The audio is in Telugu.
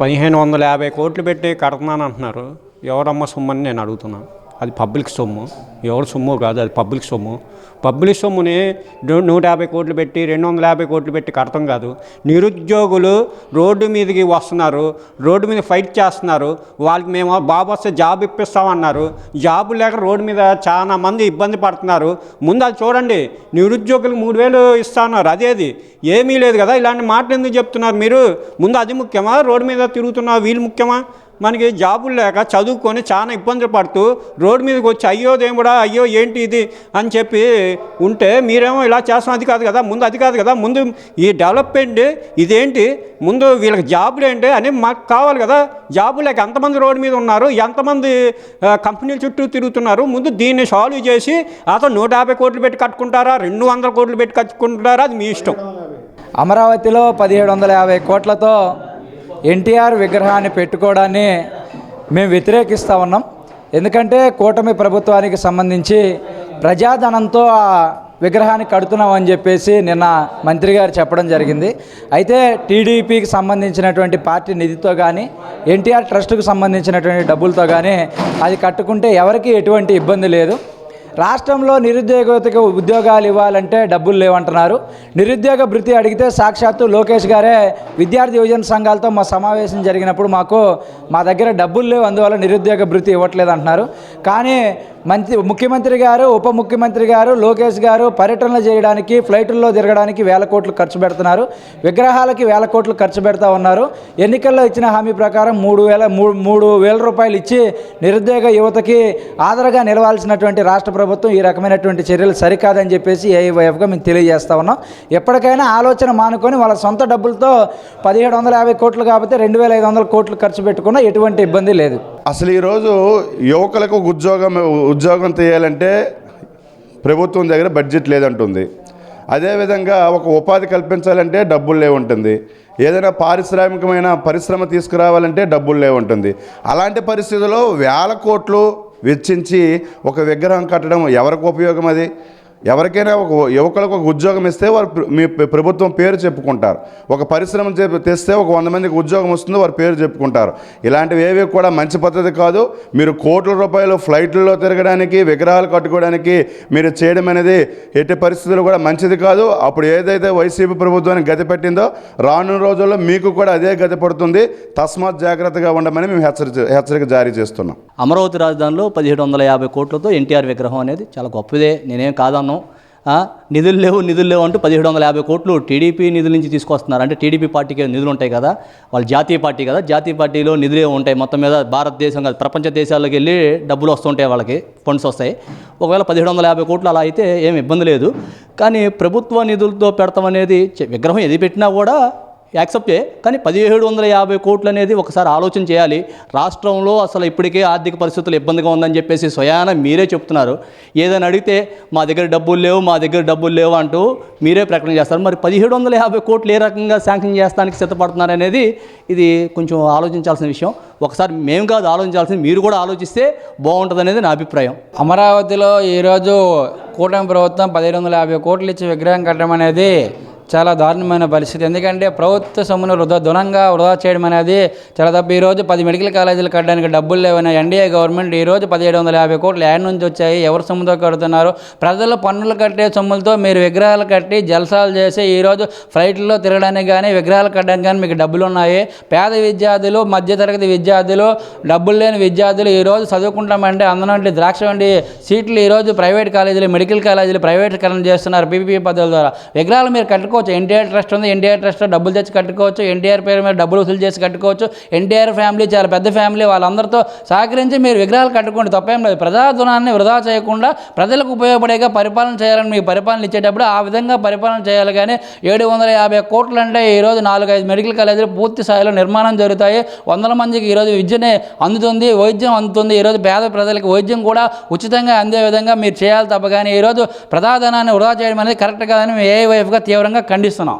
1550 కోట్లు పెట్టి కడుతున్నానంటున్నారు. ఎవరమ్మ సొమ్మని నేను అడుగుతున్నాను. అది పబ్లిక్ సొమ్ము, ఎవరి సొమ్ము కాదు, అది పబ్లిక్ సొమ్ము. పబ్లిక్ సొమ్ముని 150 కోట్లు పెట్టి 250 కోట్లు పెట్టి కడతాం కాదు. నిరుద్యోగులు రోడ్డు మీదకి వస్తున్నారు, రోడ్డు మీద ఫైట్ చేస్తున్నారు. వాళ్ళకి మేము బాబు వస్తే జాబ్ ఇప్పిస్తామన్నారు. జాబు లేక రోడ్డు మీద చాలా మంది ఇబ్బంది పడుతున్నారు. ముందు అది చూడండి. నిరుద్యోగులకు 3000 ఇస్తున్నారు, అదేది ఏమీ లేదు కదా. ఇలాంటి మాటలు ఎందుకు చెప్తున్నారు మీరు? ముందు అది ముఖ్యమా, రోడ్డు మీద తిరుగుతున్న వీళ్ళు ముఖ్యమా? మనకి జాబులు లేక చదువుకొని చాలా ఇబ్బందులు పడుతూ రోడ్డు మీదకి వచ్చి అయ్యో దేవుడా, అయ్యో ఏంటి ఇది అని చెప్పి ఉంటే మీరేమో ఇలా చేస్తాం. అది కాదు కదా, ముందు అది కాదు కదా. ముందు ఈ డెవలప్మెంట్ ఇదేంటి, ముందు వీళ్ళకి జాబులు ఏంటి అని మాకు కావాలి కదా. జాబులు లేక ఎంతమంది రోడ్డు మీద ఉన్నారు, ఎంతమంది కంపెనీల చుట్టూ తిరుగుతున్నారు. ముందు దీన్ని సాల్వ్ చేసి అతను 150 కోట్లు పెట్టి కట్టుకుంటారా, 200 కోట్లు పెట్టి కట్టుకుంటారా, అది మీ ఇష్టం. అమరావతిలో 1750 కోట్లతో ఎన్టీఆర్ విగ్రహాన్ని పెట్టుకోవడాన్ని మేము వ్యతిరేకిస్తూ ఉన్నాం. ఎందుకంటే కూటమి ప్రభుత్వానికి సంబంధించి ప్రజాధనంతో ఆ విగ్రహాన్ని కడుతున్నామని చెప్పేసి నిన్న మంత్రి గారు చెప్పడం జరిగింది. అయితే టీడీపీకి సంబంధించినటువంటి పార్టీ నిధితో కానీ ఎన్టీఆర్ ట్రస్టుకు సంబంధించినటువంటి డబ్బులతో కానీ అది కట్టుకుంటే ఎవరికి ఎటువంటి ఇబ్బంది లేదు. రాష్ట్రంలో నిరుద్యోగతకు ఉద్యోగాలు ఇవ్వాలంటే డబ్బులు లేవంటున్నారు. నిరుద్యోగ భృతి అడిగితే సాక్షాత్తు లోకేష్ గారే విద్యార్థి యువజన సంఘాలతో మా సమావేశం జరిగినప్పుడు మా దగ్గర డబ్బులు లేవు, అందువల్ల నిరుద్యోగ భృతి ఇవ్వట్లేదు అంటున్నారు. కానీ ముఖ్యమంత్రి గారు, ఉప ముఖ్యమంత్రి గారు, లోకేష్ గారు పర్యటనలు చేయడానికి, ఫ్లైట్ల్లో తిరగడానికి 1000 కోట్లు ఖర్చు పెడుతున్నారు. విగ్రహాలకి 1000 కోట్లు ఖర్చు పెడతా ఉన్నారు. ఎన్నికల్లో ఇచ్చిన హామీ ప్రకారం 3,000 రూపాయలు ఇచ్చి నిరుద్యోగ యువతకి ఆదరగా నిలవాల్సినటువంటి రాష్ట్ర ప్రభుత్వం ఈ రకమైనటువంటి చర్యలు సరికాదని చెప్పేసి ఏఐవైఎఫ్గా మేము తెలియజేస్తా ఉన్నాం. ఎప్పటికైనా ఆలోచన మానుకొని వాళ్ళ సొంత డబ్బులతో 1750 కోట్లు కాబట్టి 2500 కోట్లు ఖర్చు పెట్టుకున్నా ఎటువంటి ఇబ్బంది లేదు. అసలు ఈరోజు యువకులకు ఉద్యోగం చేయాలంటే ప్రభుత్వం దగ్గర బడ్జెట్ లేదంటుంది. అదేవిధంగా ఒక ఉపాధి కల్పించాలంటే డబ్బులు లేవుంటుంది. ఏదైనా పారిశ్రామికమైన పరిశ్రమ తీసుకురావాలంటే డబ్బులు లేవుంటుంది. అలాంటి పరిస్థితుల్లో 1000 కోట్లు వెచ్చించి ఒక విగ్రహం కట్టడం ఎవరికి ఉపయోగం? అది ఎవరికైనా ఒక యువకులకు ఒక ఉద్యోగం ఇస్తే వారు మీ ప్రభుత్వం పేరు చెప్పుకుంటారు. ఒక పరిశ్రమ తెస్తే ఒక 100 మందికి ఉద్యోగం వస్తుందో వారి పేరు చెప్పుకుంటారు. ఇలాంటివి ఏవి కూడా మంచి పద్ధతి కాదు. మీరు కోట్ల రూపాయలు ఫ్లైట్లలో తిరగడానికి, విగ్రహాలు కట్టుకోవడానికి మీరు చేయడం అనేది ఎట్టి పరిస్థితుల్లో కూడా మంచిది కాదు. అప్పుడు ఏదైతే వైసీపీ ప్రభుత్వానికి గతి పెట్టిందో రానున్న రోజుల్లో మీకు కూడా అదే గతి పడుతుంది. తస్మాత్ జాగ్రత్తగా ఉండమని మేము హెచ్చరిక జారీ చేస్తున్నాం. అమరావతి రాజధానిలో 1750 కోట్లతో ఎన్టీఆర్ విగ్రహం అనేది చాలా గొప్పదే, నేనేం కాదన్నాను. నిధులు లేవు అంటూ 1750 కోట్లు టీడీపీ నిధుల నుంచి తీసుకొస్తున్నారు. అంటే టీడీపీ పార్టీకి నిధులు ఉంటాయి కదా, వాళ్ళు జాతీయ పార్టీ కదా, జాతీయ పార్టీలో నిధులే ఉంటాయి. మొత్తం మీద భారతదేశం కాదు, ప్రపంచ దేశాలకు వెళ్ళి డబ్బులు వస్తుంటాయి, వాళ్ళకి ఫండ్స్ వస్తాయి. ఒకవేళ 1750 కోట్లు అలా అయితే ఏమి ఇబ్బంది లేదు. కానీ ప్రభుత్వ నిధులతో పెడతాం అనేది, విగ్రహం ఏది పెట్టినా కూడా యాక్సెప్టే. కానీ 1750 కోట్లు అనేది ఒకసారి ఆలోచన చేయాలి. రాష్ట్రంలో అసలు ఇప్పటికే ఆర్థిక పరిస్థితులు ఇబ్బందిగా ఉందని చెప్పేసి స్వయాన మీరే చెప్తున్నారు. ఏదైనా అడిగితే మా దగ్గర డబ్బులు లేవు అంటూ మీరే ప్రకటన చేస్తారు. మరి 1750 కోట్లు ఏ రకంగా శాంక్షన్ చేస్తానికి సిద్ధపడుతున్నారు అనేది ఇది కొంచెం ఆలోచించాల్సిన విషయం. ఒకసారి మేము కాదు ఆలోచించాల్సింది, మీరు కూడా ఆలోచిస్తే బాగుంటుంది అనేది నా అభిప్రాయం. అమరావతిలో ఈరోజు కూటమి ప్రభుత్వం 1750 కోట్లు ఇచ్చి విగ్రహం కట్టడం అనేది చాలా దారుణమైన పరిస్థితి. ఎందుకంటే ప్రభుత్వ సొమ్మును వృధా చేయడం అనేది చాలా తప్పు. ఈరోజు 10 మెడికల్ కాలేజీలు కట్టడానికి డబ్బులు లేవని ఎన్డీఏ గవర్నమెంట్ ఈరోజు 1750 కోట్లు యాడ్ నుంచి వచ్చాయి, ఎవరి సొమ్ముతో కడుతున్నారు? ప్రజలు పన్నులు కట్టే సొమ్ములతో మీరు విగ్రహాలు కట్టి జల్సాలు చేసి ఈరోజు ఫ్లైట్లో తిరగడానికి కానీ విగ్రహాలు కట్టడానికి కానీ మీకు డబ్బులు ఉన్నాయి. పేద విద్యార్థులు, మధ్యతరగతి విద్యార్థులు, డబ్బులు లేని విద్యార్థులు ఈరోజు చదువుకుంటామంటే అందులో ద్రాక్ష వంటి సీట్లు ఈరోజు ప్రైవేట్ కాలేజీలు, మెడికల్ కాలేజీలు ప్రైవేటీకరణ చేస్తున్నారు పీపీపీ పద్ధతుల ద్వారా. విగ్రహాలు మీరు కట్టుకోవచ్చు. ఎన్టీఆర్ ట్రస్ట్ ఉంది, ఎన్టీఆర్ ట్రస్ట్లో డబ్బులు తెచ్చి కట్టుకోవచ్చు. ఎన్టీఆర్ పేరు మీద డబ్బులు వసూలు చేసి కట్టుకోవచ్చు. ఎన్టీఆర్ ఫ్యామిలీ చాలా పెద్ద ఫ్యామిలీ, వాళ్ళందరితో సహకరించి మీరు విగ్రహాలు కట్టుకోండి, తప్పేం లేదు. ప్రజాధనాన్ని వృధా చేయకుండా ప్రజలకు ఉపయోగపడేగా పరిపాలన చేయాలని మీకు పరిపాలన ఇచ్చేటప్పుడు ఆ విధంగా పరిపాలన చేయాలి. కానీ 750 కోట్లు అంటే ఈరోజు 4-5 మెడికల్ కాలేజీలు పూర్తి స్థాయిలో నిర్మాణం జరుగుతాయి. 100 మందికి ఈరోజు విద్యనే అందుతుంది, వైద్యం అందుతుంది. ఈరోజు పేద ప్రజలకు వైద్యం కూడా ఉచితంగా అందే విధంగా మీరు చేయాలి తప్ప కానీ ఈరోజు ప్రజాధనాన్ని వృధా చేయడం అనేది కరెక్ట్ కాదని ఏఐవైఎఫ్గా తీవ్రంగా ఖండిస్తున్నాం.